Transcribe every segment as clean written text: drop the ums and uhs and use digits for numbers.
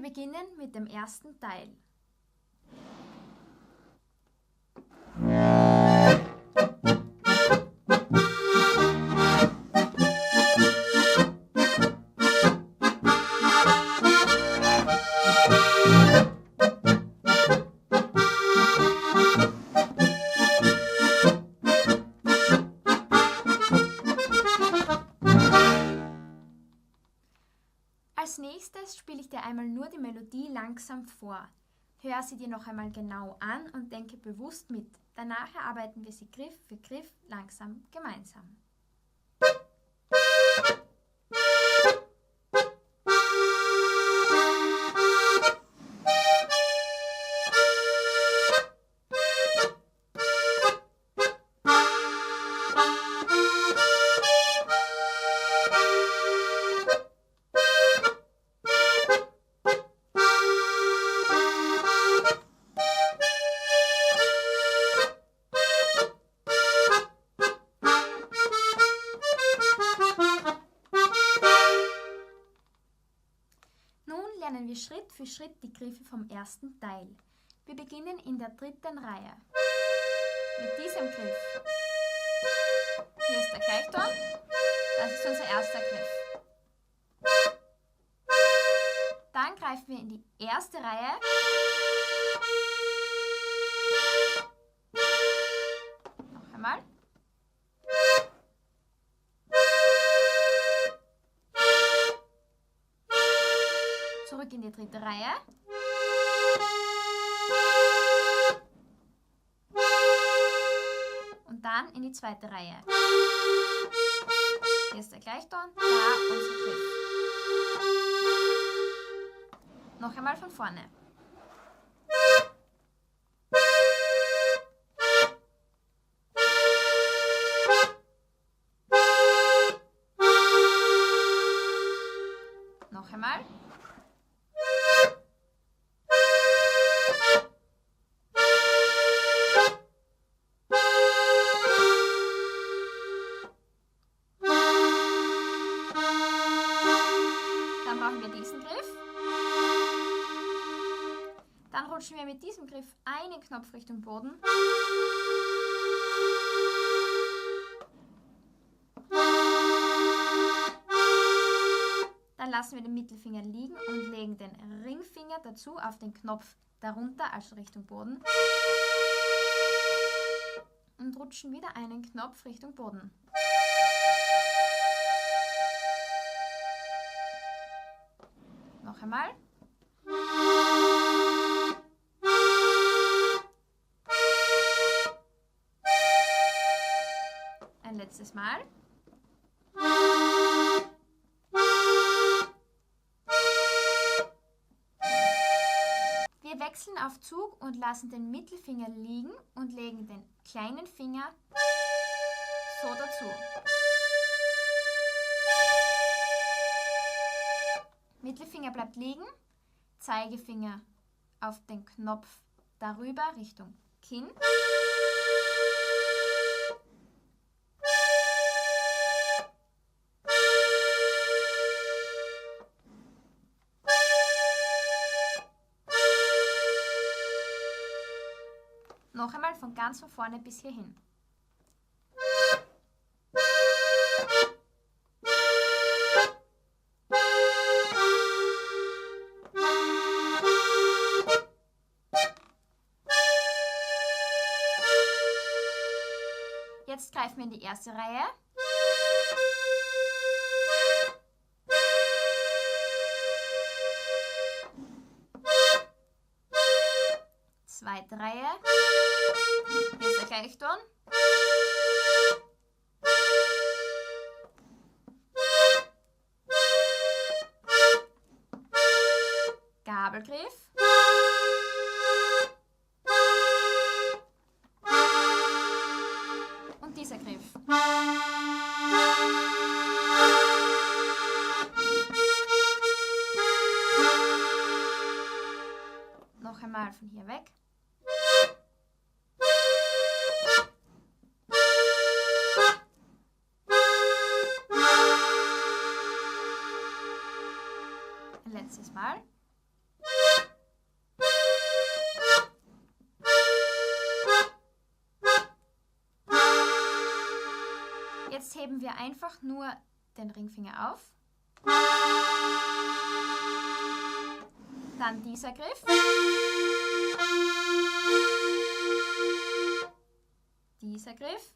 Wir beginnen mit dem ersten Teil. Als nächstes spiele ich dir einmal nur die Melodie langsam vor. Hör sie dir noch einmal genau an und denke bewusst mit. Danach erarbeiten wir sie Griff für Griff langsam gemeinsam. Lernen wir Schritt für Schritt die Griffe vom ersten Teil. Wir beginnen in der dritten Reihe. Mit diesem Griff. Hier ist der Gleichton. Das ist unser erster Griff. Dann greifen wir in die erste Reihe. Noch einmal. Zurück in die dritte Reihe. Und dann in die zweite Reihe. Hier ist der Gleichton, da unser Griff. Noch einmal von vorne. Noch einmal. Dann brauchen wir diesen Griff. Dann rutschen wir mit diesem Griff einen Knopf Richtung Boden. Dann lassen wir den Mittelfinger liegen und legen den Ringfinger dazu auf den Knopf darunter, also Richtung Boden. Und rutschen wieder einen Knopf Richtung Boden. Noch einmal. Ein letztes Mal. Wir wechseln auf Zug und lassen den Mittelfinger liegen und legen den kleinen Finger so dazu. Mittelfinger bleibt liegen, Zeigefinger auf den Knopf darüber Richtung Kinn. Noch einmal von ganz von vorne bis hierhin. Jetzt greifen wir in die erste Reihe. Zweite Reihe. Hier ist der Gleichton. Gabelgriff. Und dieser Griff. Noch einmal von hier weg. Ein letztes Mal. Jetzt heben wir einfach nur den Ringfinger auf. Dann dieser Griff. Dieser Griff.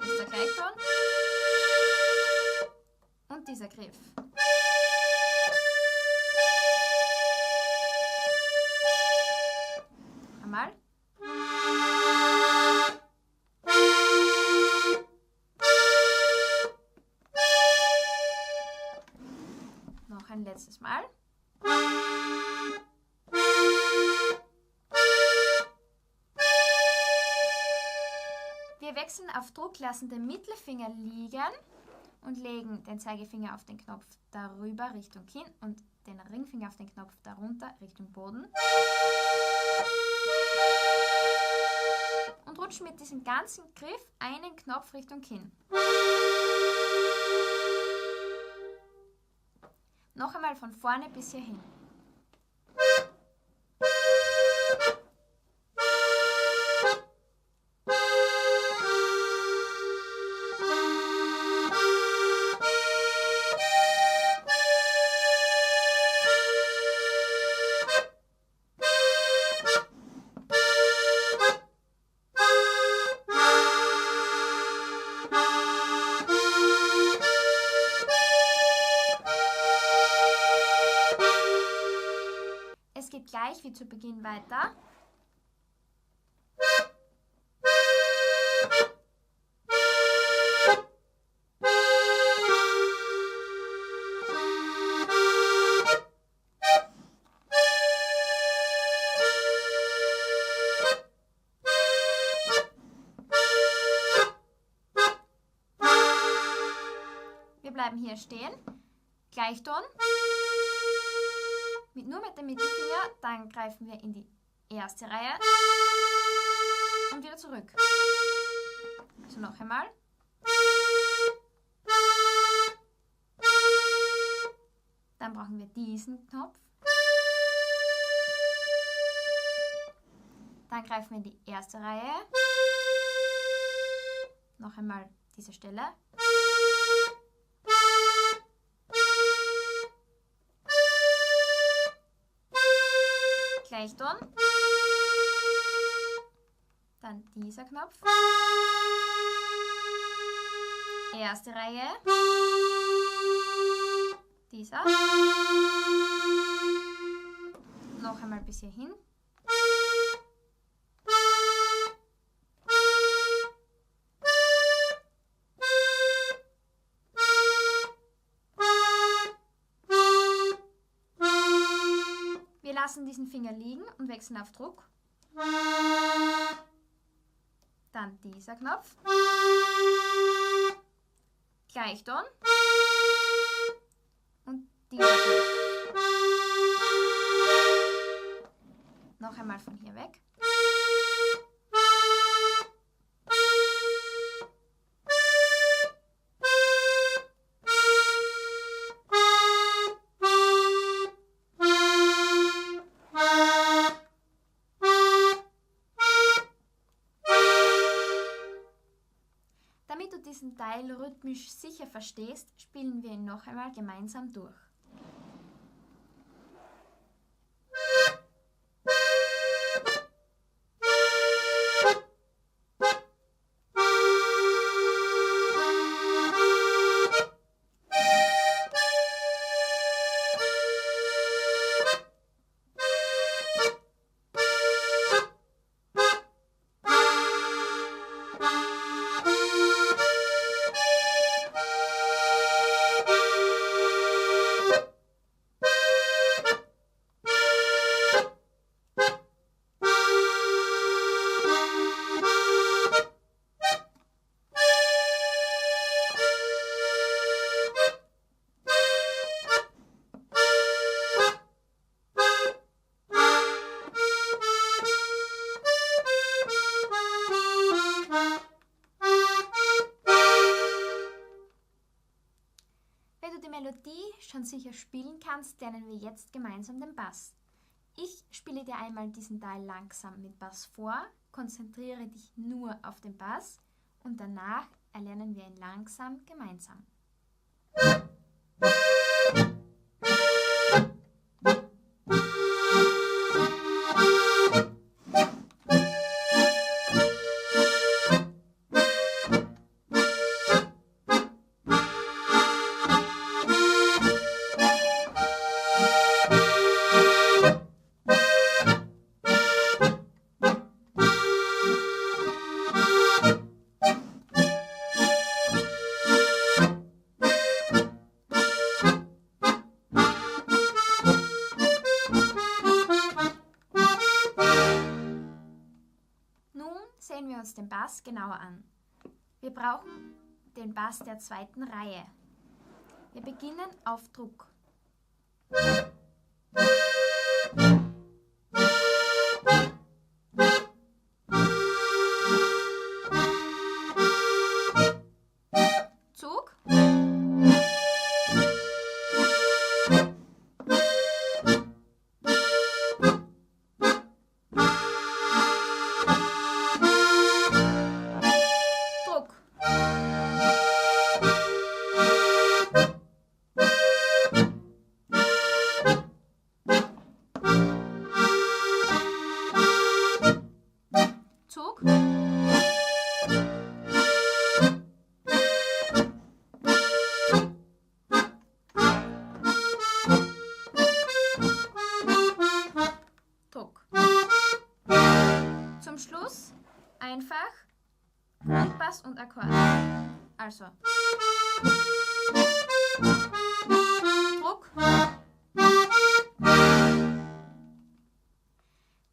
Hier ist der Gleichton. Und dieser Griff. Einmal. Noch ein letztes Mal. Wir wechseln auf Druck, lassen den Mittelfinger liegen und legen den Zeigefinger auf den Knopf darüber Richtung Kinn und den Ringfinger auf den Knopf darunter Richtung Boden. Und rutschen mit diesem ganzen Griff einen Knopf Richtung Kinn. Noch einmal von vorne bis hierhin. Es geht gleich wie zu Beginn weiter. Wir bleiben hier stehen. Gleichton. Nur mit dem Mittelfinger, dann greifen wir in die erste Reihe und wieder zurück. Also noch einmal. Dann brauchen wir diesen Knopf. Dann greifen wir in die erste Reihe. Noch einmal diese Stelle. Gleichton. Dann dieser Knopf. Erste Reihe. Dieser. Noch einmal bis hierhin. Wir lassen diesen Finger liegen und wechseln auf Druck. Dann dieser Knopf. Gleichton. Und dieser Knopf. Noch einmal von hier weg. Damit du diesen Teil rhythmisch sicher verstehst, spielen wir ihn noch einmal gemeinsam durch. Melodie schon sicher spielen kannst, lernen wir jetzt gemeinsam den Bass. Ich spiele dir einmal diesen Teil langsam mit Bass vor, konzentriere dich nur auf den Bass und danach erlernen wir ihn langsam gemeinsam. Sehen wir uns den Bass genauer an. Wir brauchen den Bass der zweiten Reihe. Wir beginnen auf Druck. Zug. Zug. Druck. Zum Schluss einfach Grundbass und Akkord. Also Druck.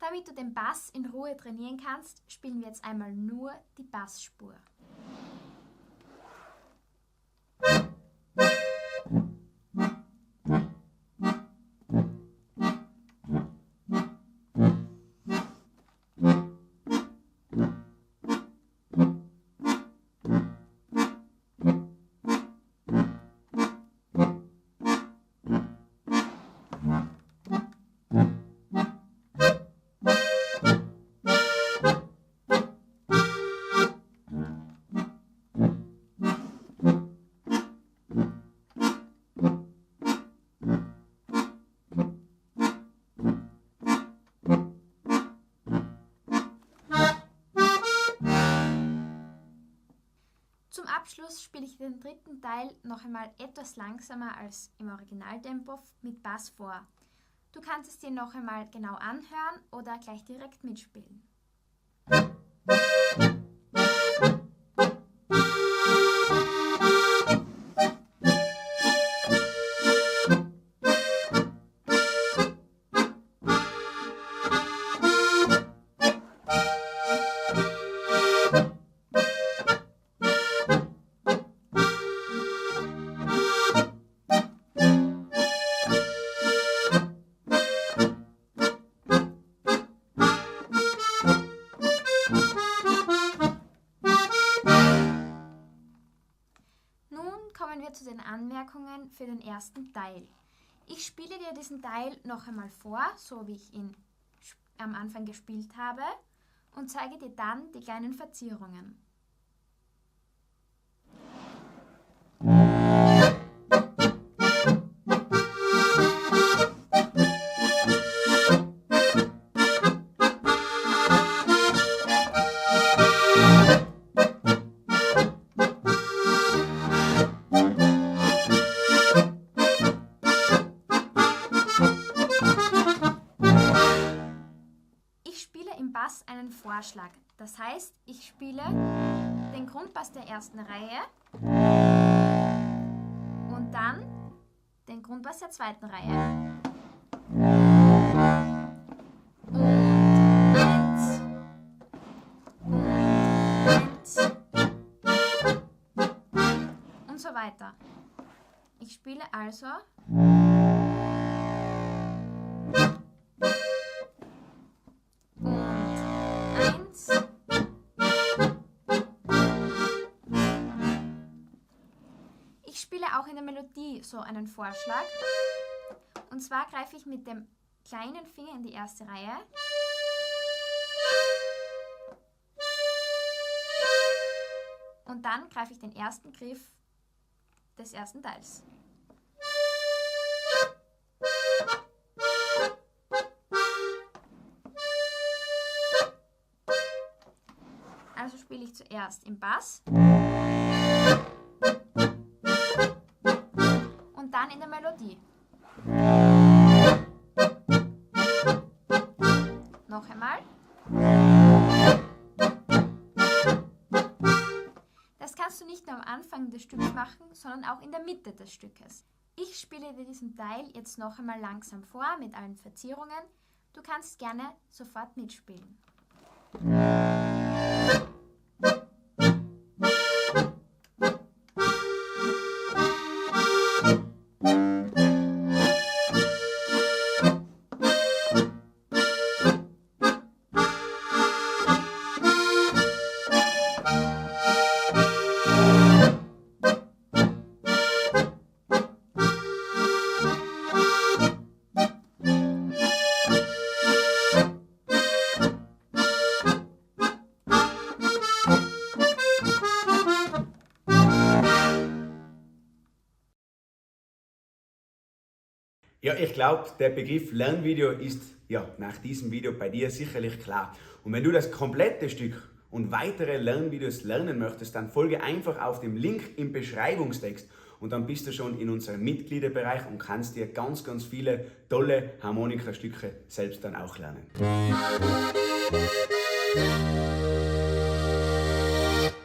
Damit du den Bass in Ruhe trainieren kannst, spielen wir jetzt einmal nur die Bassspur. Zum Abschluss spiele ich den dritten Teil noch einmal etwas langsamer als im Originaltempo mit Bass vor. Du kannst es dir noch einmal genau anhören oder gleich direkt mitspielen. Kommen wir zu den Anmerkungen für den ersten Teil. Ich spiele dir diesen Teil noch einmal vor, so wie ich ihn am Anfang gespielt habe, und zeige dir dann die kleinen Verzierungen. Einen Vorschlag. Das heißt, ich spiele den Grundbass der ersten Reihe und dann den Grundbass der zweiten Reihe. Und 1 und so weiter. Ich spiele also auch in der Melodie so einen Vorschlag. Und zwar greife ich mit dem kleinen Finger in die erste Reihe Und dann greife ich den ersten Griff des ersten Teils. Also spiele ich zuerst im Bass und dann in der Melodie. Noch einmal. Das kannst du nicht nur am Anfang des Stücks machen, sondern auch in der Mitte des Stückes. Ich spiele dir diesen Teil jetzt noch einmal langsam vor mit allen Verzierungen. Du kannst gerne sofort mitspielen. Ja, ich glaube, der Begriff Lernvideo ist nach diesem Video bei dir sicherlich klar. Und wenn du das komplette Stück und weitere Lernvideos lernen möchtest, dann folge einfach auf dem Link im Beschreibungstext und dann bist du schon in unserem Mitgliederbereich und kannst dir ganz, ganz viele tolle Harmonikastücke selbst dann auch lernen.